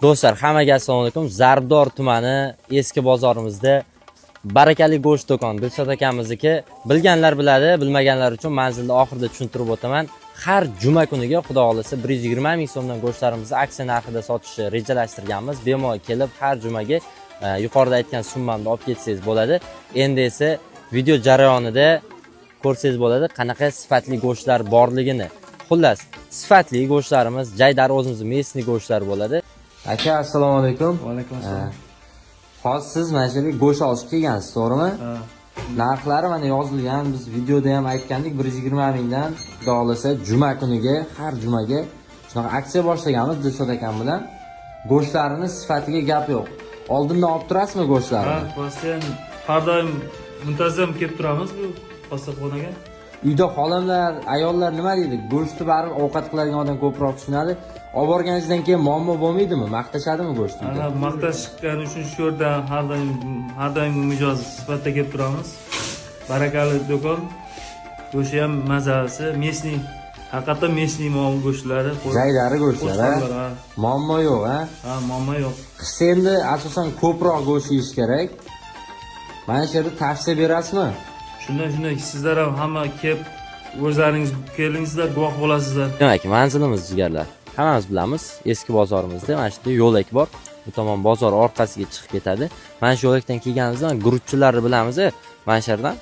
Do'stlar, hammaga assalomu alaykum. Zarbdor tumani eski bozorimizda barakali go'sht do'koni Dilshod akamizniki. Bilganlar biladi, bilmaganlar uchun manzilni oxirida tushuntirib o'taman. Har juma kuniga xudo xolasa 120 ming so'mdan go'shtlarimizni aksiya narxida sotishni rejalashtirganmiz. Bemalol kelib har jumaga yuqorida aytgan summamni olib ketsangiz bo'ladi. Endi esa video jarayonida ko'rsangiz bo'ladi qanaqa sifatli go'shtlar borligini. Xullas, sifatli go'shtlarimiz Jaydar o'zimizning mesni go'shtlar bo'ladi. Aka, assalomu alaykum. Va alaykum assalom. Hozir siz mana shu go'sht olishga kelgansiz, to'g'rimi? Ha. Narxlari mana yozilgan. Biz videoda ham aytgandik, 120 mingdan xudo xolasa juma kuniga, har jumaga shunaqa aksiya boshlaganmiz Dilshod akam bilan. Go'shtlarini sifatiga gap yo'q. Oldindan olib turasizmi go'shtlarni? Ha, posten har doim muntazam kelib turamiz bu postaxonaga. Uyda xolamlar, ayollar nima deydi? Go'shtni baribir ovqat qiladigan odam ko'proq tushunadi. Olib borganingizdan keyin muammo bo'lmaydimi? Maqtashadimi go'shtni? Ha, maqtashgan uchun shu yerda har doim mijoz sifatida kelib turamiz. Barakali do'kon. Go'shti ham mazasi, mesni, haqiqatan mesni muammo go'shtlari. Jaydari go'shtlari. Muammo yo'q, ha? Ha, muammo yo'q. Qishda endi asosan ko'proq go'sht yeyish kerak. Mana shu yerda tavsiya berasizmi? Shunday sizlar ham hamma kelib o'zlaringiz kelingizlar, guvoh bo'lasizlar. Demak, manzilimiz jigarlar. Hammamiz bilamiz, eski bozorimizda mana shu yo'lak bor. Bu tomon bozor orqasiga chiqib ketadi. Mana shu yo'lakdan kelganimizda guruchchilarni bilamiz, mana shu yerdan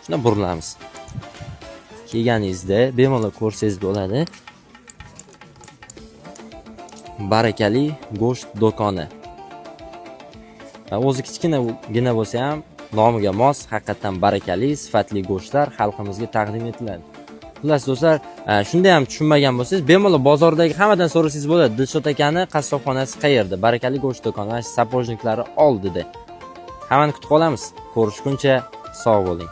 shuna burilamiz. Kelganingizda bemalol ko'rsangiz bo'ladi. Barakali go'sht do'koni. O'zi kichkinagina bo'lsa ham nomiga mos, haqiqatan barakali, sifatli go'shtlar xalqimizga taqdim etiladi. Xullas do'stlar, shunda ham tushunmagan bo'lsangiz, bemalol bozordagi hammadan so'rasangiz bo'ladi. Dilshod akani qassobxonasi qayerda? Barakali go'sht do'koni, mana shu sapojniklari oldida. Hammani kutib qolamiz. Ko'rishguncha sog' bo'ling.